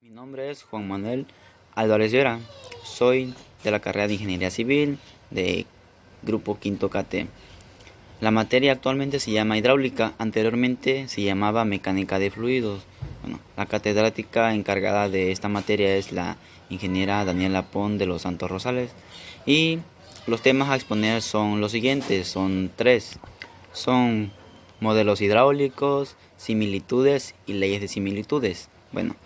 Mi nombre es Juan Manuel Álvarez Vera. Soy de la carrera de Ingeniería Civil de Grupo Quinto KT. La materia actualmente se llama hidráulica, anteriormente se llamaba mecánica de fluidos. Bueno, la catedrática encargada de esta materia es la ingeniera Daniela Pon de los Santos Rosales. Y los temas a exponer son los siguientes, son tres. Son modelos hidráulicos, similitudes y leyes de similitudes. Bueno,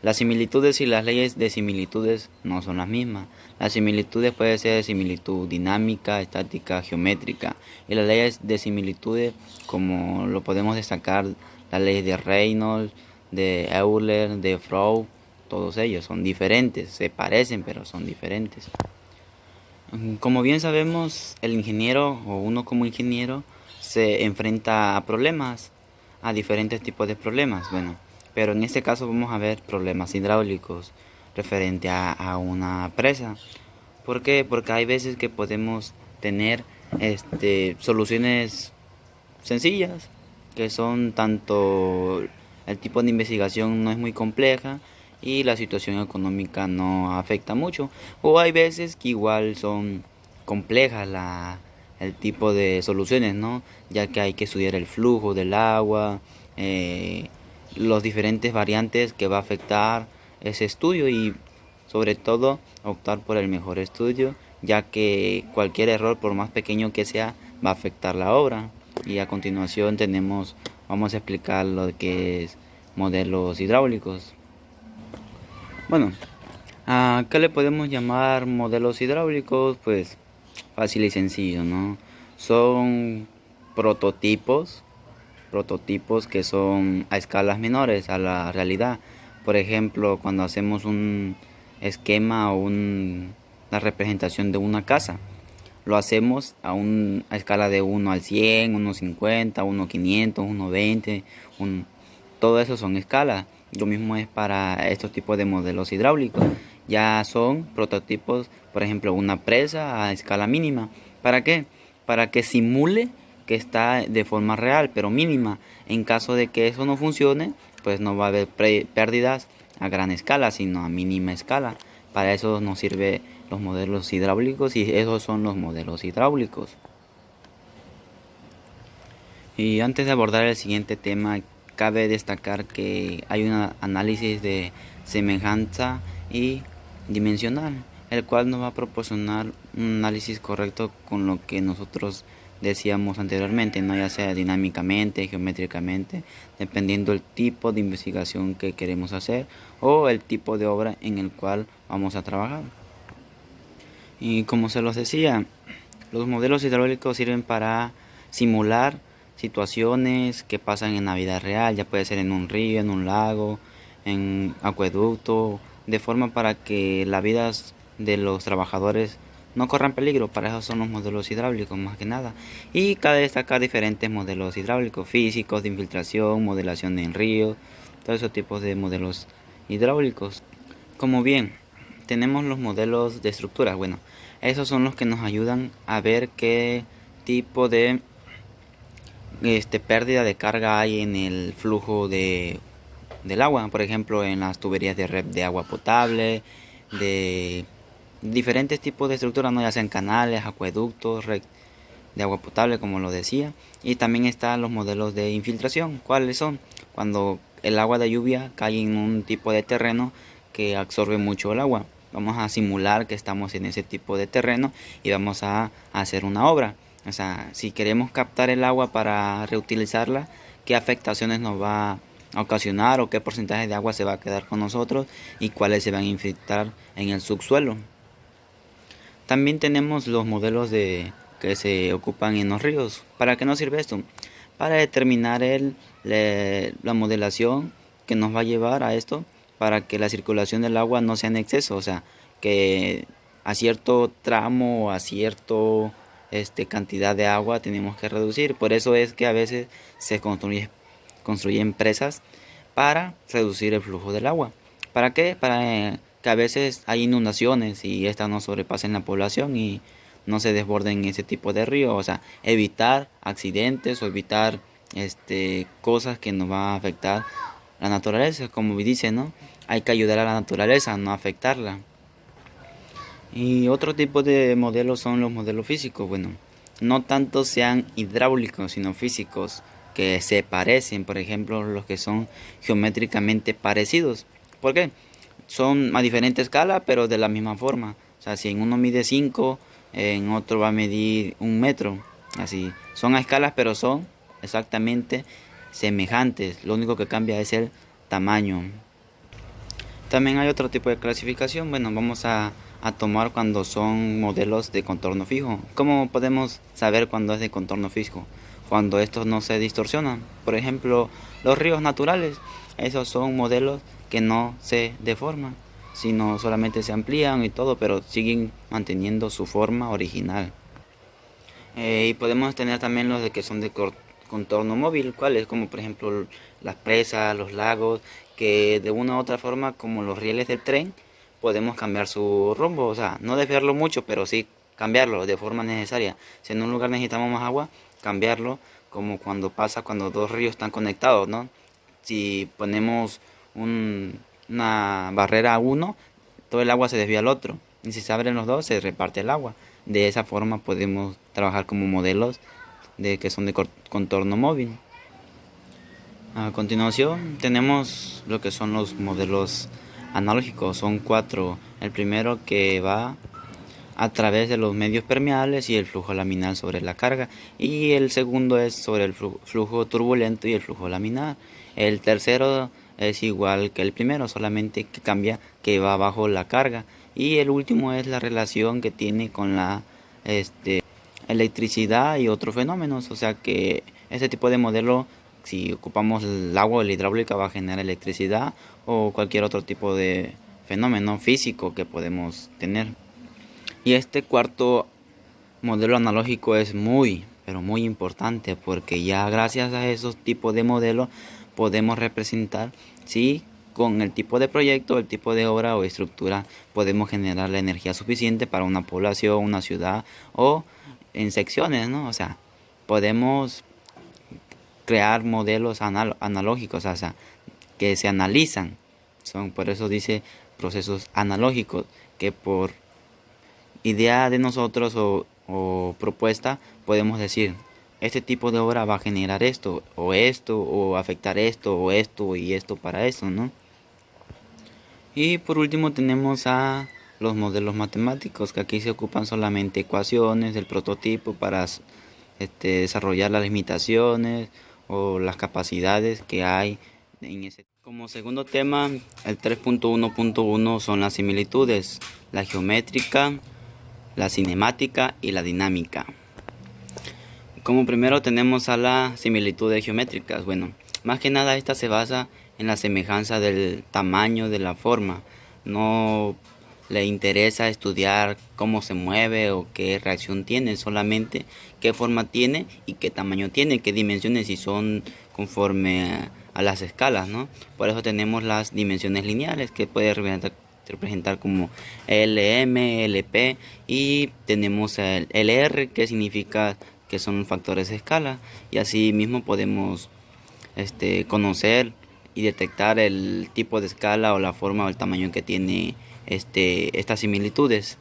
las similitudes y las leyes de similitudes no son las mismas. Las similitudes pueden ser similitud dinámica, estática, geométrica. Y las leyes de similitudes, como lo podemos destacar, las leyes de Reynolds, de Euler, de Freud, todos ellos son diferentes, se parecen pero son diferentes. Como bien sabemos, el ingeniero o uno como ingeniero se enfrenta a problemas, a diferentes tipos de problemas. Bueno, pero en este caso vamos a ver problemas hidráulicos referente a una presa. ¿Por qué? Porque hay veces que podemos tener soluciones sencillas, que son tanto el tipo de investigación no es muy compleja y la situación económica no afecta mucho, o hay veces que igual son complejas el tipo de soluciones, ¿no? Ya que hay que estudiar el flujo del agua, los diferentes variantes que va a afectar ese estudio y sobre todo optar por el mejor estudio, ya que cualquier error, por más pequeño que sea, va a afectar la obra. Y a continuación vamos a explicar lo que es modelos hidráulicos. Bueno, ¿a qué le podemos llamar modelos hidráulicos? Pues fácil y sencillo, ¿no? Son prototipos, prototipos que son a escalas menores a la realidad. Por ejemplo, cuando hacemos un esquema o una representación de una casa, lo hacemos a escala de 1 al 100, 1 50, 1 500, 1 20, todo eso son escalas. Lo mismo es para estos tipos de modelos hidráulicos. Ya son prototipos, por ejemplo, una presa a escala mínima. ¿Para qué? Para que simule que está de forma real, pero mínima. En caso de que eso no funcione, pues no va a haber pérdidas a gran escala, sino a mínima escala. Para eso nos sirven los modelos hidráulicos y esos son los modelos hidráulicos. Y antes de abordar el siguiente tema, cabe destacar que hay un análisis de semejanza y dimensional, el cual nos va a proporcionar un análisis correcto con lo que nosotros decíamos anteriormente, no ya sea dinámicamente, geométricamente, dependiendo del tipo de investigación que queremos hacer o el tipo de obra en el cual vamos a trabajar. Y como se los decía, los modelos hidráulicos sirven para simular situaciones que pasan en la vida real, ya puede ser en un río, en un lago, en acueducto, de forma para que la vida de los trabajadores no corran peligro. Para eso son los modelos hidráulicos más que nada. Y cabe destacar diferentes modelos hidráulicos, físicos, de infiltración, modelación en ríos, todos esos tipos de modelos hidráulicos. Como bien, tenemos los modelos de estructuras. Bueno, esos son los que nos ayudan a ver qué tipo de pérdida de carga hay en el flujo del agua, por ejemplo en las tuberías de red de agua potable, de diferentes tipos de estructuras, no ya sean canales, acueductos, red de agua potable como lo decía. Y también están los modelos de infiltración. ¿Cuáles son? Cuando el agua de lluvia cae en un tipo de terreno que absorbe mucho el agua. Vamos a simular que estamos en ese tipo de terreno y vamos a hacer una obra. O sea, si queremos captar el agua para reutilizarla, ¿qué afectaciones nos va a ocasionar o qué porcentaje de agua se va a quedar con nosotros y cuáles se van a infiltrar en el subsuelo? También tenemos los modelos que se ocupan en los ríos. ¿Para qué nos sirve esto? Para determinar la modelación que nos va a llevar a esto, para que la circulación del agua no sea en exceso, o sea, que a cierto tramo o a cierto cantidad de agua tenemos que reducir. Por eso es que a veces se construyen presas para reducir el flujo del agua. ¿Para qué? Para que a veces hay inundaciones y estas no sobrepasen la población y no se desborden ese tipo de río. O sea, evitar accidentes o evitar cosas que nos van a afectar la naturaleza. Como dice, ¿no? hay que ayudar a la naturaleza, no afectarla. Y otro tipo de modelos son los modelos físicos. Bueno, no tanto sean hidráulicos, sino físicos, que se parecen, por ejemplo, los que son geométricamente parecidos. ¿Por qué? Son a diferente escala, pero de la misma forma. O sea, si en uno mide 5, en otro va a medir 1 metro. Así, son a escalas, pero son exactamente semejantes. Lo único que cambia es el tamaño. También hay otro tipo de clasificación. Bueno, vamos a tomar cuando son modelos de contorno fijo. ¿Cómo podemos saber cuando es de contorno fijo? Cuando estos no se distorsionan. Por ejemplo, los ríos naturales. Esos son modelos que no se deforman, sino solamente se amplían y todo, pero siguen manteniendo su forma original. Y podemos tener también los de que son de contorno móvil, cuáles, como por ejemplo las presas, los lagos, que de una u otra forma, como los rieles del tren, podemos cambiar su rumbo, o sea, no desviarlo mucho, pero sí cambiarlo de forma necesaria. Si en un lugar necesitamos más agua, cambiarlo, como cuando pasa cuando dos ríos están conectados, ¿no? Si ponemos una barrera a uno, todo el agua se desvía al otro. Y si se abren los dos, se reparte el agua. De esa forma podemos trabajar como modelos de que son de contorno móvil. A continuación tenemos lo que son los modelos analógicos. Son 4. El primero que va a través de los medios permeables y el flujo laminar sobre la carga. Y el segundo es sobre el flujo turbulento y el flujo laminar. El tercero es igual que el primero, solamente que cambia que va bajo la carga. Y el último es la relación que tiene con la electricidad y otros fenómenos. O sea que este tipo de modelo, si ocupamos el agua o la hidráulica, va a generar electricidad o cualquier otro tipo de fenómeno físico que podemos tener. Y este cuarto modelo analógico es muy, pero muy importante, porque ya gracias a esos tipos de modelos podemos representar si con el tipo de proyecto, el tipo de obra o estructura podemos generar la energía suficiente para una población, una ciudad o en secciones, ¿no? O sea, podemos crear modelos analógicos, o sea, que se analizan. Por eso dice procesos analógicos, que por idea de nosotros o propuesta podemos decir, este tipo de obra va a generar esto o afectar esto o esto y esto para eso, ¿no? Y por último tenemos a los modelos matemáticos, que aquí se ocupan solamente ecuaciones del prototipo para desarrollar las limitaciones o las capacidades que hay en ese. Como segundo tema, el 3.1.1 son las similitudes, la geométrica, la cinemática y la dinámica. Como primero tenemos a las similitudes geométricas. Bueno, más que nada esta se basa en la semejanza del tamaño de la forma. No le interesa estudiar cómo se mueve o qué reacción tiene, solamente qué forma tiene y qué tamaño tiene, qué dimensiones, y son conforme a las escalas, ¿no? Por eso tenemos las dimensiones lineales, que puede representar como LM, LP, y tenemos el LR, que significa que son factores de escala, y así mismo podemos conocer y detectar el tipo de escala o la forma o el tamaño que tiene estas similitudes.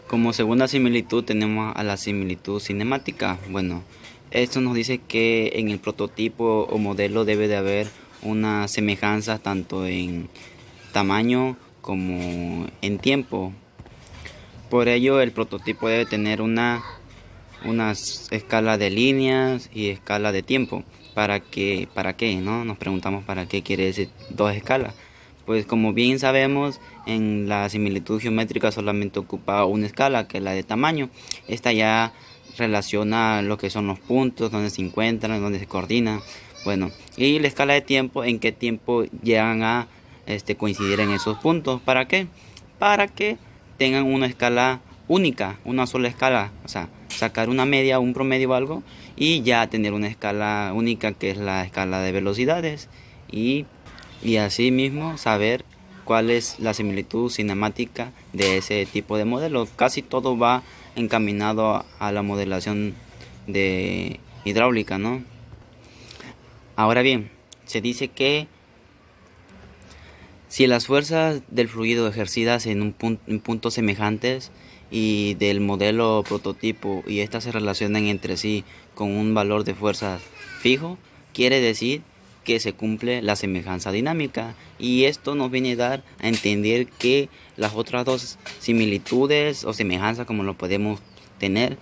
Como segunda similitud tenemos a la similitud cinemática. Bueno, esto nos dice que en el prototipo o modelo debe de haber una semejanza tanto en tamaño como en tiempo. Por ello el prototipo debe tener una escala de líneas y escala de tiempo. ¿Para qué? ¿No? Nos preguntamos para qué quiere decir dos escalas. Pues como bien sabemos, en la similitud geométrica solamente ocupa una escala, que es la de tamaño. Esta ya relaciona lo que son los puntos, donde se encuentran, donde se coordinan. Bueno, y la escala de tiempo, en qué tiempo llegan a coincidir en esos puntos. ¿Para qué? Para que tengan una escala única, una sola escala. O sea, sacar una media, un promedio o algo, y ya tener una escala única, que es la escala de velocidades. Y así mismo saber cuál es la similitud cinemática de ese tipo de modelo. Casi todo va encaminado a la modelación de hidráulica, ¿no? Ahora bien, se dice que Si las fuerzas del fluido ejercidas en puntos semejantes y del modelo prototipo y estas se relacionan entre sí con un valor de fuerzas fijo, quiere decir que se cumple la semejanza dinámica, y esto nos viene a dar a entender que las otras dos similitudes o semejanzas, como lo podemos tener,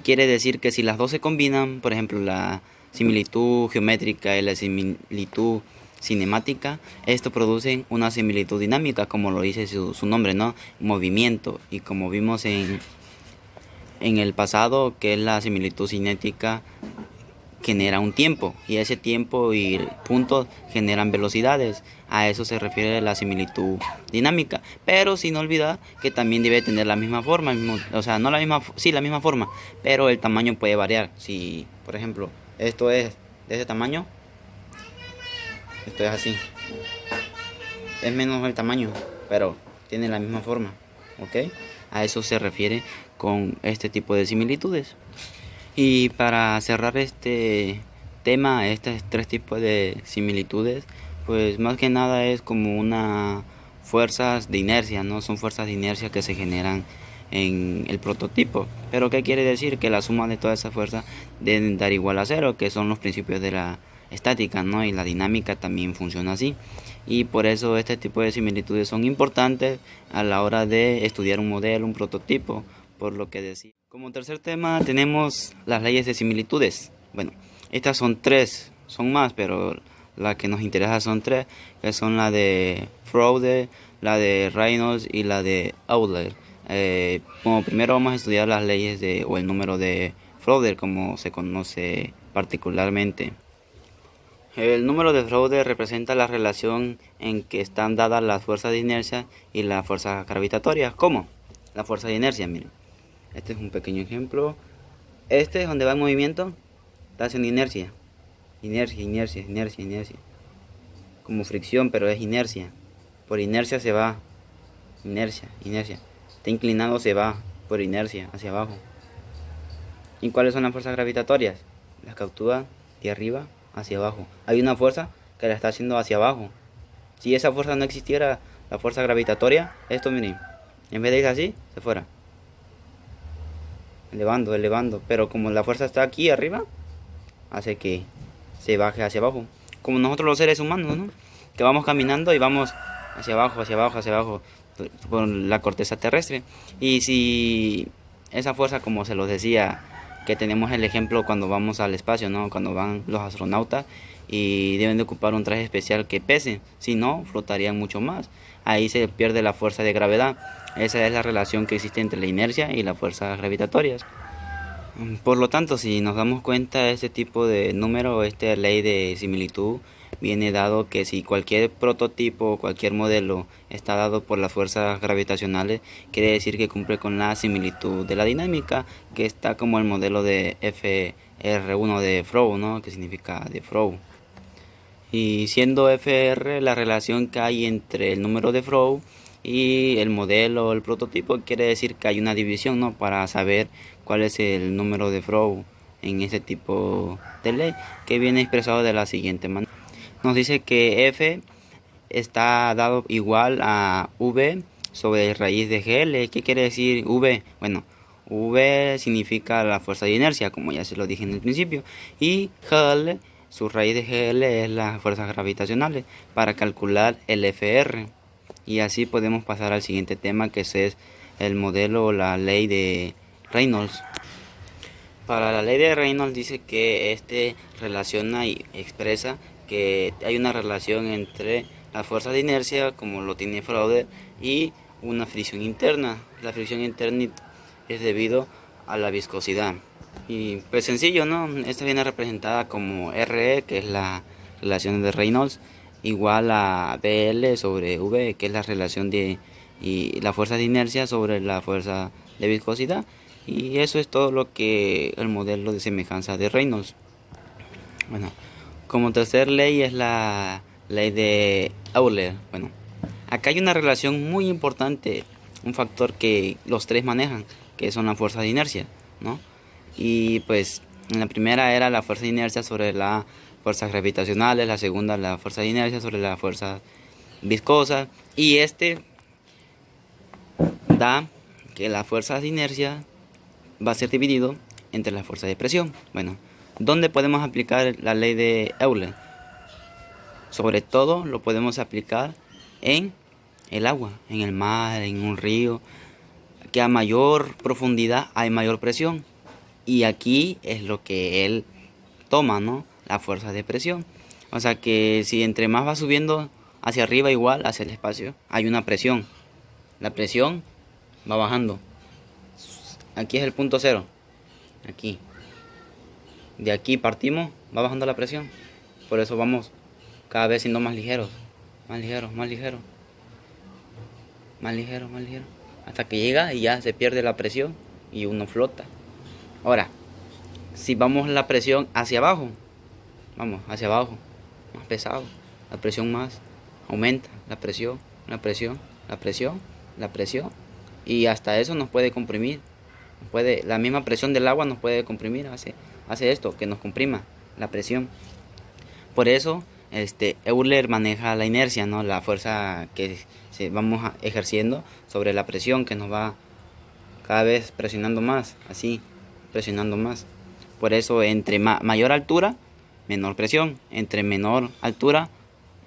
quiere decir que si las dos se combinan, por ejemplo la similitud geométrica y la similitud cinemática, esto produce una similitud dinámica, como lo dice su nombre, ¿no? Movimiento. Y como vimos en el pasado, que es la similitud cinética, genera un tiempo, y ese tiempo y puntos generan velocidades. A eso se refiere la similitud dinámica, pero sin olvidar que también debe tener la misma forma, o sea, no la misma, sí, la misma forma, pero el tamaño puede variar. Si, por ejemplo, esto es de ese tamaño, esto es así, es menos el tamaño, pero tiene la misma forma, ¿ok? A eso se refiere con este tipo de similitudes. Y para cerrar este tema, estos tres tipos de similitudes, pues más que nada es como una fuerzas de inercia, ¿no? Son fuerzas de inercia que se generan en el prototipo. Pero ¿qué quiere decir? Que la suma de todas esas fuerzas deben dar igual a cero, que son los principios de la estática, ¿no? Y la dinámica también funciona así. Y por eso este tipo de similitudes son importantes a la hora de estudiar un modelo, un prototipo, por lo que decía. Como tercer tema tenemos las leyes de similitudes. Bueno, estas son tres, son más, pero la que nos interesa son tres, que son la de Froude, la de Reynolds y la de Euler. Como primero vamos a estudiar las leyes o el número de Froude, como se conoce particularmente. El número de Froude representa la relación en que están dadas las fuerzas de inercia y las fuerzas gravitatorias. ¿Cómo? La fuerza de inercia, miren. Este es un pequeño ejemplo. Este es donde va el movimiento, está haciendo inercia. Inercia. Como fricción, pero es inercia. Por inercia se va. Inercia. Está inclinado, se va por inercia hacia abajo. ¿Y cuáles son las fuerzas gravitatorias? Las que actúan de arriba hacia abajo. Hay una fuerza que la está haciendo hacia abajo. Si esa fuerza no existiera, la fuerza gravitatoria, esto miren, en vez de ir así, se fuera. Elevando, pero como la fuerza está aquí arriba, hace que se baje hacia abajo. Como nosotros los seres humanos, ¿no? Que vamos caminando y vamos hacia abajo, por la corteza terrestre. Y si esa fuerza, como se los decía, que tenemos el ejemplo cuando vamos al espacio, ¿no? Cuando van los astronautas y deben de ocupar un traje especial que pese, si no, flotarían mucho más. Ahí se pierde la fuerza de gravedad. Esa es la relación que existe entre la inercia y las fuerzas gravitatorias. Por lo tanto, si nos damos cuenta, este tipo de número, esta ley de similitud, viene dado que si cualquier prototipo o cualquier modelo está dado por las fuerzas gravitacionales, quiere decir que cumple con la similitud de la dinámica, que está como el modelo de FR1 de Froude, ¿no? Que significa de Froude. Y siendo FR la relación que hay entre el número de Froude y el modelo, el prototipo, quiere decir que hay una división, ¿no? Para saber cuál es el número de Froude en ese tipo de ley, que viene expresado de la siguiente manera. Nos dice que F está dado igual a V sobre raíz de GL. ¿Qué quiere decir V? Bueno, V significa la fuerza de inercia, como ya se lo dije en el principio, y GL, su raíz de GL es las fuerzas gravitacionales, para calcular el FR. Y así podemos pasar al siguiente tema, que es el modelo o la ley de Reynolds. Para la ley de Reynolds dice que este relaciona y expresa que hay una relación entre la fuerza de inercia, como lo tiene Froude, y una fricción interna. La fricción interna es debido a la viscosidad. Y pues sencillo, ¿no? Esta viene representada como RE, que es la relación de Reynolds, igual a BL sobre V, que es la relación de y la fuerza de inercia sobre la fuerza de viscosidad. Y eso es todo lo que el modelo de semejanza de Reynolds. Bueno, como tercer ley es la ley de Euler. Bueno, acá hay una relación muy importante, un factor que los tres manejan, que son las fuerzas de inercia, ¿no? Y pues en la primera era la fuerza de inercia sobre las fuerzas gravitacionales, la segunda la fuerza de inercia sobre las fuerzas viscosas, y este da que la fuerza de inercia va a ser dividido entre la fuerza de presión. Bueno, ¿dónde podemos aplicar la ley de Euler? Sobre todo lo podemos aplicar en el agua, en el mar, en un río, que a mayor profundidad hay mayor presión. Y aquí es lo que él toma, ¿no? La fuerza de presión. O sea que si entre más va subiendo hacia arriba, igual hacia el espacio, hay una presión. La presión va bajando. Aquí es el punto cero. Aquí. De aquí partimos, va bajando la presión. Por eso vamos cada vez siendo más ligeros. Más ligeros, más ligeros. Más ligero, más ligero. Hasta que llega y ya se pierde la presión y uno flota. Ahora, si vamos la presión hacia abajo, vamos hacia abajo, más pesado, la presión más aumenta, la presión, la presión, la presión, la presión, y hasta eso nos puede comprimir. La misma presión del agua nos puede comprimir, hace esto, que nos comprima la presión. Por eso Euler maneja la inercia, ¿no? La fuerza que vamos ejerciendo sobre la presión, que nos va cada vez presionando más, así, presionando más. Por eso entre mayor altura, menor presión. Entre menor altura,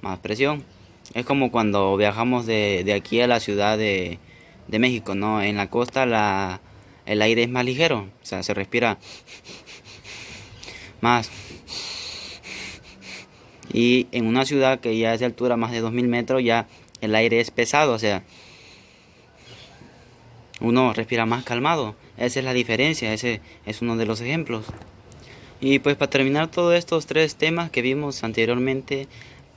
más presión. Es como cuando viajamos de aquí a la ciudad de México, ¿no? En la costa el aire es más ligero, o sea, se respira más. Y en una ciudad que ya es de altura más de 2000 metros, ya el aire es pesado, o sea, uno respira más calmado. Esa es la diferencia, ese es uno de los ejemplos. Y pues para terminar todos estos tres temas que vimos anteriormente,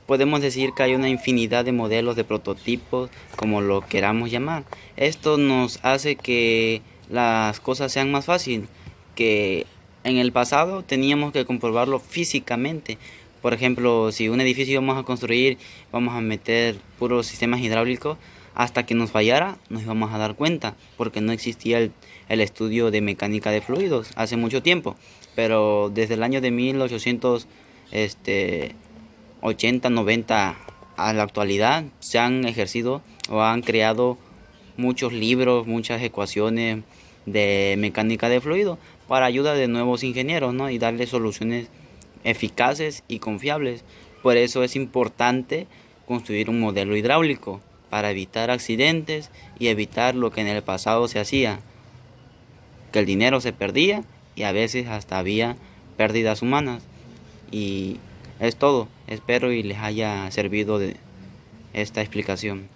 podemos decir que hay una infinidad de modelos, de prototipos, como lo queramos llamar. Esto nos hace que las cosas sean más fáciles, que en el pasado teníamos que comprobarlo físicamente. Por ejemplo, si un edificio vamos a construir, vamos a meter puros sistemas hidráulicos, hasta que nos fallara nos íbamos a dar cuenta, porque no existía el estudio de mecánica de fluidos hace mucho tiempo. Pero desde el año de 1880, 90 a la actualidad se han ejercido o han creado muchos libros, muchas ecuaciones de mecánica de fluidos para ayuda de nuevos ingenieros, ¿no? Y darle soluciones eficaces y confiables. Por eso es importante construir un modelo hidráulico para evitar accidentes y evitar lo que en el pasado se hacía, que el dinero se perdía y a veces hasta había pérdidas humanas. Y es todo. Espero y les haya servido de esta explicación.